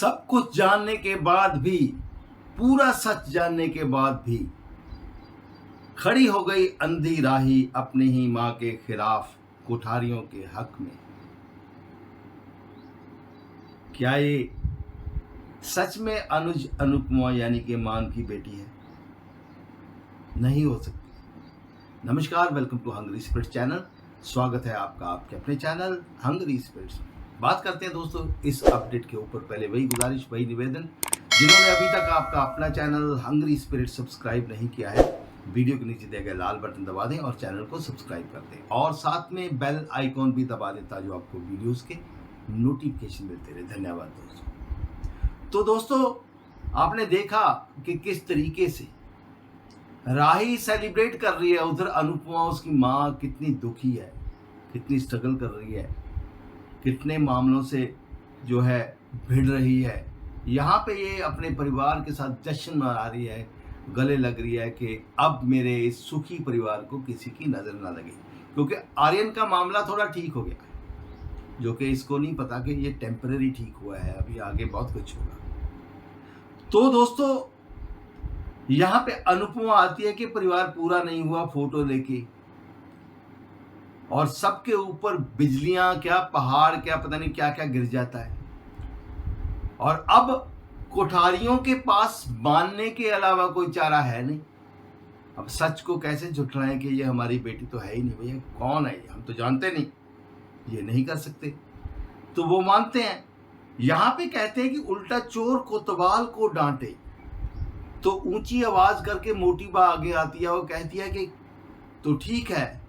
सब कुछ जानने के बाद भी, पूरा सच जानने के बाद भी खड़ी हो गई अंधी राही अपनी ही मां के खिलाफ कोठारियों के हक में। क्या ये सच में अनुज अनुपमा यानी कि मान की बेटी है? नहीं हो सकती। नमस्कार, welcome to hungry spirits channel. स्वागत है आपका आपके अपने चैनल हंग्री स्पिरिट्स में। बात करते हैं दोस्तों इस अपडेट के ऊपर। पहले वही गुजारिश, वही निवेदन, जिन्होंने अभी तक आपका अपना चैनल हंग्री स्पिरिट्स सब्सक्राइब नहीं किया है, वीडियो के नीचे दिए गए लाल बटन दबा दें और चैनल को सब्सक्राइब कर दें और साथ में बेल आइकॉन भी दबा दें ताकि आपको वीडियोस के नोटिफिकेशन मिलते रहे। धन्यवाद दोस्तों। तो दोस्तों, आपने देखा कि किस तरीके से राही सेलिब्रेट कर रही है, उधर अनुपमा उसकी माँ कितनी दुखी है, कितनी स्ट्रगल कर रही है, कितने मामलों से जो है भिड़ रही है। यहाँ पे ये अपने परिवार के साथ जश्न मना रही है, गले लग रही है कि अब मेरे इस सुखी परिवार को किसी की नज़र ना लगे, क्योंकि आर्यन का मामला थोड़ा ठीक हो गया है, जो कि इसको नहीं पता कि ये टेम्परेरी ठीक हुआ है, अभी आगे बहुत कुछ होगा। तो दोस्तों, यहाँ पे अनुपमा आती है कि परिवार पूरा नहीं हुआ फोटो लेके, और सबके ऊपर बिजलियां क्या, पहाड़ क्या, पता नहीं क्या क्या गिर जाता है। और अब कोठारियों के पास मानने के अलावा कोई चारा है नहीं। अब सच को कैसे झुठलाएं कि ये हमारी बेटी तो है ही नहीं। भैया कौन है ये, हम तो जानते नहीं, ये नहीं कर सकते। तो वो मानते हैं। यहाँ पे कहते हैं कि उल्टा चोर कोतवाल को डांटे। तो ऊंची आवाज करके मोटी बा आगे आती है और कहती है कि तो ठीक है,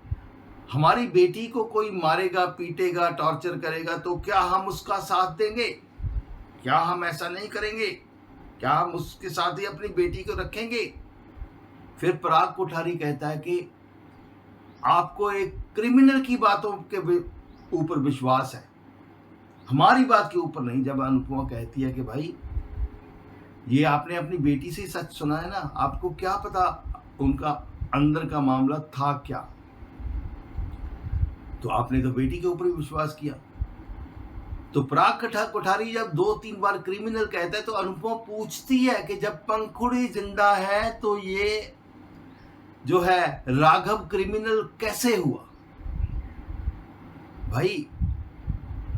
हमारी बेटी को कोई मारेगा, पीटेगा, टॉर्चर करेगा तो क्या हम उसका साथ देंगे? क्या हम ऐसा नहीं करेंगे? क्या हम उसके साथ ही अपनी बेटी को रखेंगे? फिर पराग कोठारी कहता है कि आपको एक क्रिमिनल की बातों के ऊपर विश्वास है, हमारी बात के ऊपर नहीं। जब अनुपमा कहती है कि भाई ये आपने अपनी बेटी से सच सुना है ना, आपको क्या पता उनका अंदर का मामला था क्या, तो आपने तो बेटी के ऊपर ही विश्वास किया। तो पराग कोठारी जब 2-3 बार क्रिमिनल कहता है तो अनुपमा पूछती है कि जब पंखुड़ी जिंदा है तो ये जो है राघव क्रिमिनल कैसे हुआ? भाई,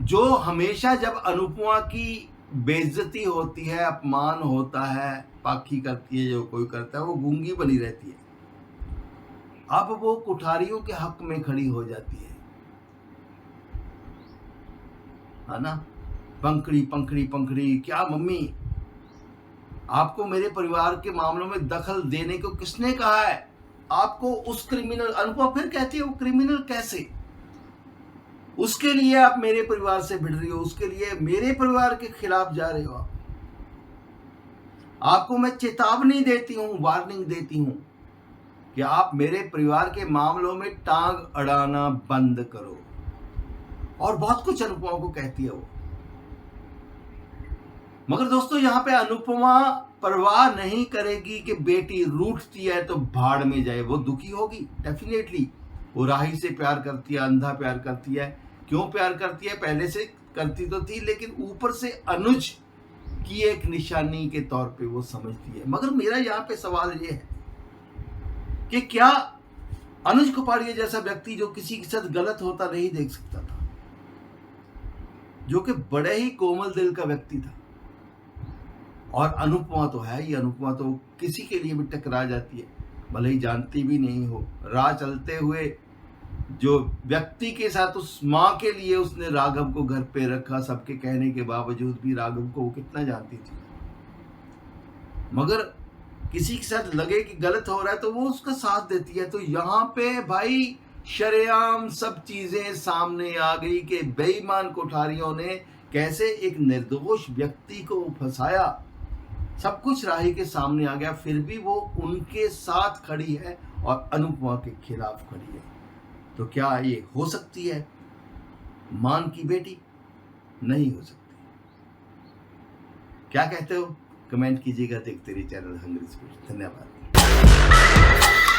जो हमेशा जब अनुपमा की बेइज्जती होती है, अपमान होता है, पाखी करती है, जो कोई करता है, वो गूंगी बनी रहती है। अब वो कोठारियों के हक में खड़ी हो जाती है ना। पंखड़ी पंखड़ी पंखड़ी, क्या मम्मी, आपको मेरे परिवार के मामलों में दखल देने को किसने कहा है? आपको उस क्रिमिनल, अनुपमा फिर कहती है वो क्रिमिनल कैसे? उसके लिए आप मेरे परिवार से भिड़ रही हो, उसके लिए मेरे परिवार के खिलाफ जा रहे हो आप। आपको मैं चेतावनी देती हूं, वार्निंग देती हूं कि आप मेरे परिवार के मामलों में टांग अड़ाना बंद करो। और बहुत कुछ अनुपमा को कहती है वो। मगर दोस्तों, यहां पे अनुपमा परवाह नहीं करेगी कि बेटी रूठती है तो भाड़ में जाए। वो दुखी होगी डेफिनेटली। वो राही से प्यार करती है, अंधा प्यार करती है। क्यों प्यार करती है? पहले से करती तो थी, लेकिन ऊपर से अनुज की एक निशानी के तौर पे वो समझती है। मगर मेरा यहाँ पे सवाल ये है कि क्या अनुज कुपाड़िया जैसा व्यक्ति, जो किसी के साथ गलत होता नहीं देख सकता था, जो कि बड़े ही कोमल दिल का व्यक्ति था, और अनुपमा तो है ही, अनुपमा तो किसी के लिए भी टकरा जाती है, भले ही जानती भी नहीं हो। राह चलते हुए जो व्यक्ति के साथ, उस माँ के लिए उसने राघव को घर पे रखा, सबके कहने के बावजूद भी राघव को वो कितना जानती थी। मगर किसी के साथ लगे कि गलत हो रहा है तो वो उसका साथ देती है। तो यहाँ पे भाई शरेआम सब चीजें सामने आ गई कि बेईमान कोठारियों ने कैसे एक निर्दोष व्यक्ति को फंसाया। सब कुछ राही के सामने आ गया, फिर भी वो उनके साथ खड़ी है और अनुपमा के खिलाफ खड़ी है। तो क्या ये हो सकती है मान की बेटी? नहीं हो सकती। क्या कहते हो? कमेंट कीजिएगा। देखते रहिए चैनल हंग्री स्पिरिट्स। धन्यवाद।